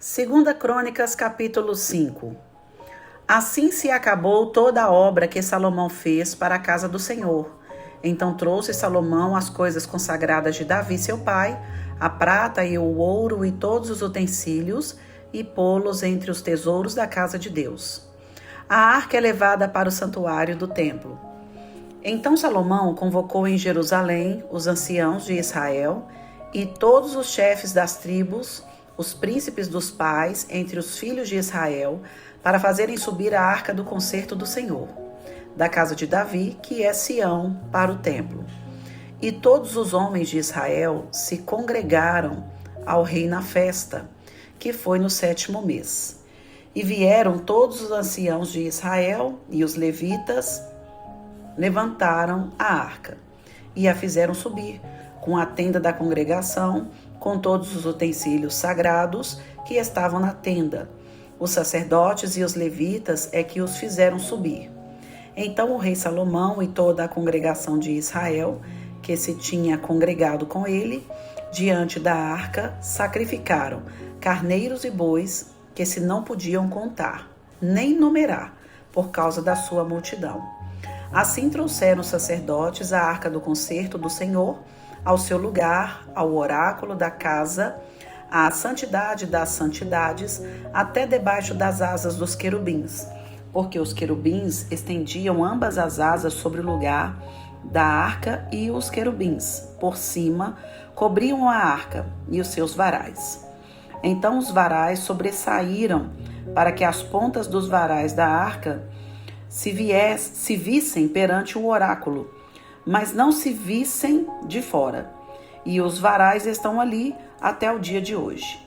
Segunda Crônicas, capítulo 5. Assim se acabou toda a obra que Salomão fez para a casa do Senhor. Então trouxe Salomão as coisas consagradas de Davi, seu pai, a prata e o ouro e todos os utensílios, e pô-los entre os tesouros da casa de Deus. A arca é levada para o santuário do templo. Então Salomão convocou em Jerusalém os anciãos de Israel e todos os chefes das tribos, os príncipes dos pais entre os filhos de Israel, para fazerem subir a arca do concerto do Senhor, da casa de Davi, que é Sião, para o templo. E todos os homens de Israel se congregaram ao rei na festa, que foi no 7º mês. E vieram todos os anciãos de Israel e os levitas, levantaram a arca e a fizeram subir, com a tenda da congregação, com todos os utensílios sagrados que estavam na tenda. Os sacerdotes e os levitas é que os fizeram subir. Então o rei Salomão e toda a congregação de Israel, que se tinha congregado com ele, diante da arca, sacrificaram carneiros e bois que se não podiam contar, nem numerar, por causa da sua multidão. Assim trouxeram os sacerdotes a arca do concerto do Senhor ao seu lugar, ao oráculo da casa, à santidade das santidades, até debaixo das asas dos querubins, porque os querubins estendiam ambas as asas sobre o lugar da arca, e os querubins, por cima, cobriam a arca e os seus varais. Então os varais sobressaíram, para que as pontas dos varais da arca se vissem perante o oráculo, mas não se vissem de fora. E os varais estão ali até o dia de hoje.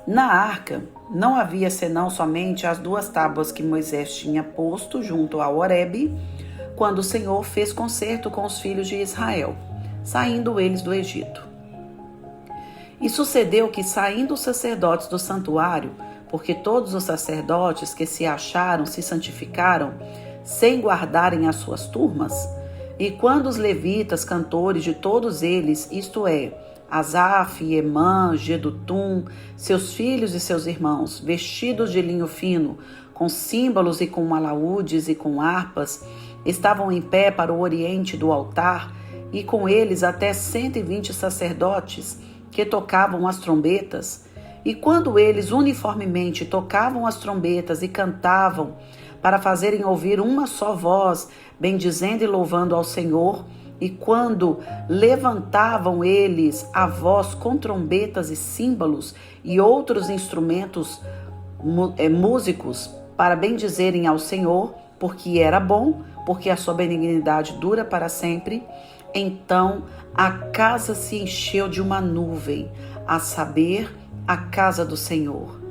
Na arca não havia senão somente as 2 tábuas que Moisés tinha posto junto ao Horebe, quando o Senhor fez concerto com os filhos de Israel, saindo eles do Egito. E sucedeu que, saindo os sacerdotes do santuário, porque todos os sacerdotes que se acharam se santificaram, sem guardarem as suas turmas, e quando os levitas, cantores de todos eles, isto é, Asaf, Emã, Jedutum, seus filhos e seus irmãos, vestidos de linho fino, com símbolos e com alaúdes e com harpas, estavam em pé para o oriente do altar, e com eles até 120 sacerdotes que tocavam as trombetas. E quando eles uniformemente tocavam as trombetas e cantavam, para fazerem ouvir uma só voz, bendizendo e louvando ao Senhor, e quando levantavam eles a voz com trombetas e símbolos e outros instrumentos músicos, para bendizerem ao Senhor, porque era bom, porque a sua benignidade dura para sempre, então a casa se encheu de uma nuvem, a saber, a casa do Senhor.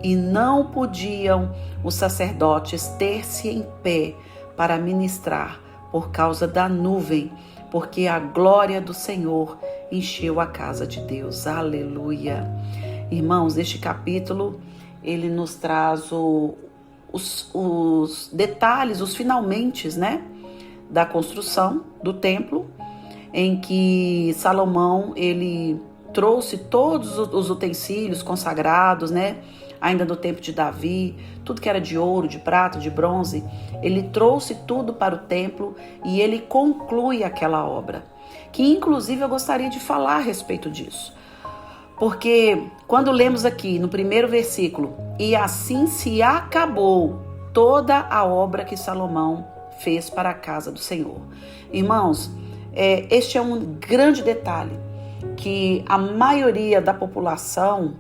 E não podiam os sacerdotes ter-se em pé para ministrar por causa da nuvem, porque a glória do Senhor encheu a casa de Deus. Aleluia! Irmãos, este capítulo, ele nos traz os detalhes, os finalmentes, né, da construção do templo, em que Salomão, ele trouxe todos os utensílios consagrados, né, ainda no tempo de Davi, tudo que era de ouro, de prata, de bronze, ele trouxe tudo para o templo e ele conclui aquela obra, que inclusive eu gostaria de falar a respeito disso, porque quando lemos aqui no primeiro versículo, e assim se acabou toda a obra que Salomão fez para a casa do Senhor. Irmãos, este é um grande detalhe que a maioria da população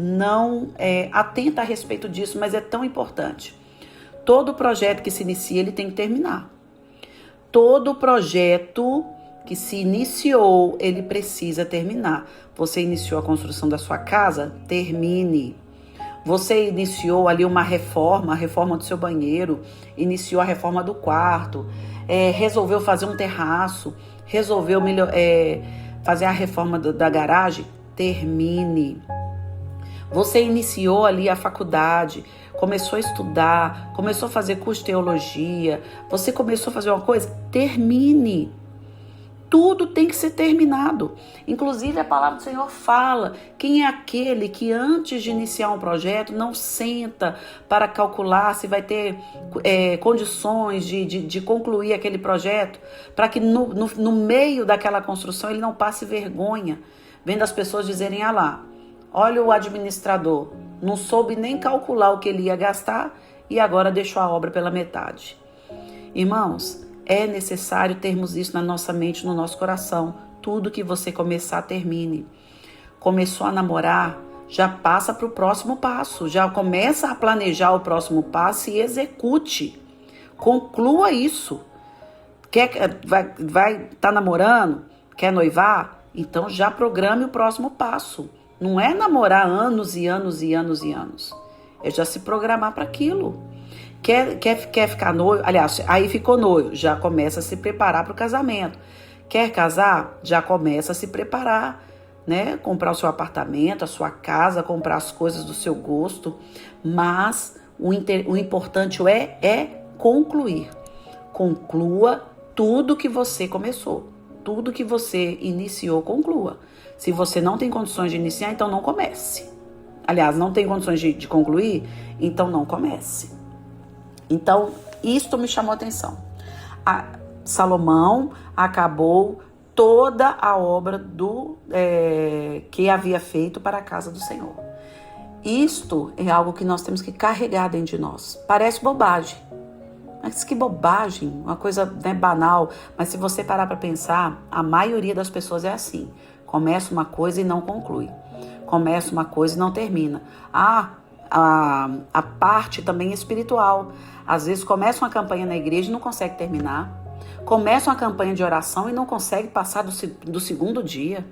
não atenta a respeito disso, mas é tão importante. Todo projeto que se inicia, ele tem que terminar. Todo projeto que se iniciou, ele precisa terminar. Você iniciou a construção da sua casa? Termine. Você iniciou ali uma reforma, a reforma do seu banheiro, iniciou a reforma do quarto, resolveu fazer um terraço, resolveu fazer a reforma da garagem? Termine. Você iniciou ali a faculdade, começou a estudar, começou a fazer curso de teologia, você começou a fazer uma coisa? Termine. Tudo tem que ser terminado. Inclusive, a palavra do Senhor fala: quem é aquele que antes de iniciar um projeto não senta para calcular se vai ter condições de concluir aquele projeto, para que no meio daquela construção ele não passe vergonha, vendo as pessoas dizerem: ah lá, olha o administrador, não soube nem calcular o que ele ia gastar e agora deixou a obra pela metade. Irmãos, é necessário termos isso na nossa mente, no nosso coração. Tudo que você começar, termine. Começou a namorar, já passa para o próximo passo. Já começa a planejar o próximo passo e execute. Conclua isso. Vai tá namorando? Quer noivar? Então já programe o próximo passo. Não é namorar anos e anos e anos e anos. É já se programar para aquilo. Quer ficar noivo? Aliás, aí ficou noivo, já começa a se preparar para o casamento. Quer casar? Já começa a se preparar, né? Comprar o seu apartamento, a sua casa, comprar as coisas do seu gosto. Mas o importante é concluir. Conclua tudo que você começou. Tudo que você iniciou, conclua. Se você não tem condições de iniciar, então não comece. Aliás, não tem condições de concluir, então não comece. Então, isto me chamou a atenção. Salomão acabou toda a obra que havia feito para a casa do Senhor. Isto é algo que nós temos que carregar dentro de nós. Parece bobagem. Mas que bobagem, uma coisa banal. Mas se você parar para pensar, a maioria das pessoas é assim. Começa uma coisa e não conclui. Começa uma coisa e não termina. A parte também espiritual. Às vezes começa uma campanha na igreja e não consegue terminar. Começa uma campanha de oração e não consegue passar do segundo dia.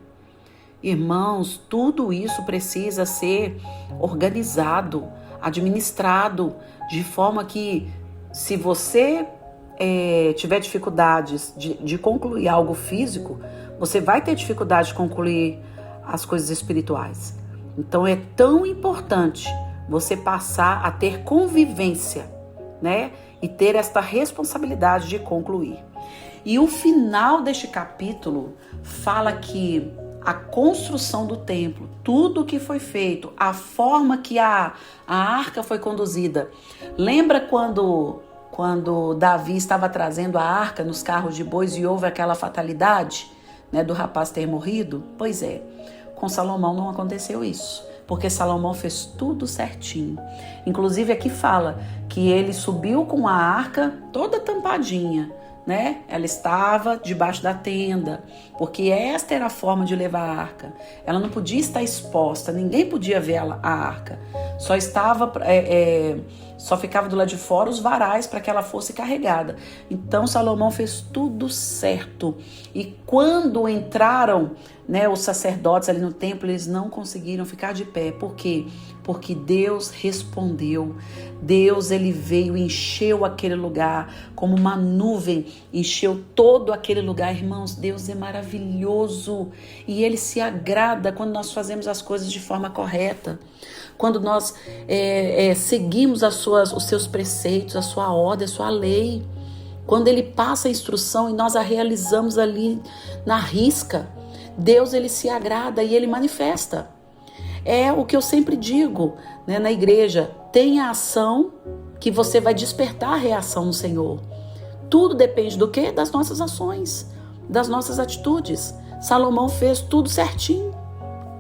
Irmãos, tudo isso precisa ser organizado, administrado, de forma que, se você tiver dificuldades de concluir algo físico, você vai ter dificuldade de concluir as coisas espirituais. Então é tão importante você passar a ter convivência, né? E ter esta responsabilidade de concluir. E o final deste capítulo fala que a construção do templo, tudo o que foi feito, a forma que a arca foi conduzida. Lembra quando Davi estava trazendo a arca nos carros de bois e houve aquela fatalidade, né, do rapaz ter morrido? Pois é, com Salomão não aconteceu isso, porque Salomão fez tudo certinho. Inclusive aqui fala que ele subiu com a arca toda tampadinha, né? Ela estava debaixo da tenda, porque esta era a forma de levar a arca. Ela não podia estar exposta, ninguém podia ver a arca. Só ficava do lado de fora os varais para que ela fosse carregada. Então Salomão fez tudo certo. E quando entraram, né, os sacerdotes ali no templo, eles não conseguiram ficar de pé. Por quê? Porque Deus respondeu. Deus, ele veio e encheu aquele lugar como uma nuvem, encheu todo aquele lugar. Irmãos, Deus é maravilhoso e ele se agrada quando nós fazemos as coisas de forma correta, quando nós seguimos os seus preceitos, a sua ordem, a sua lei, quando ele passa a instrução e nós a realizamos ali na risca. Deus, ele se agrada e ele manifesta. É o que eu sempre digo, né, na igreja: tenha ação que você vai despertar a reação no Senhor. Tudo depende do quê? Das nossas ações, das nossas atitudes. Salomão fez tudo certinho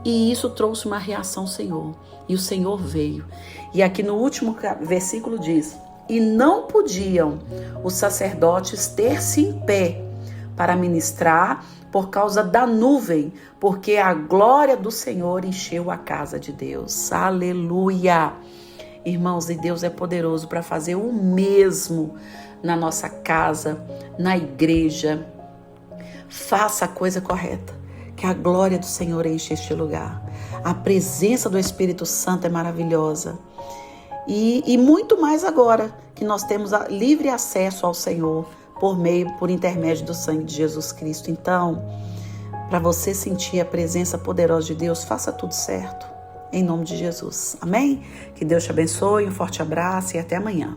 e isso trouxe uma reação ao Senhor. E o Senhor veio. E aqui no último versículo diz: e não podiam os sacerdotes ter-se em pé para ministrar por causa da nuvem, porque a glória do Senhor encheu a casa de Deus. Aleluia! Irmãos, e Deus é poderoso para fazer o mesmo na nossa casa, na igreja. Faça a coisa correta, que a glória do Senhor enche este lugar. A presença do Espírito Santo é maravilhosa. E muito mais agora que nós temos livre acesso ao Senhor por intermédio do sangue de Jesus Cristo. Então, para você sentir a presença poderosa de Deus, faça tudo certo, em nome de Jesus. Amém? Que Deus te abençoe, um forte abraço e até amanhã.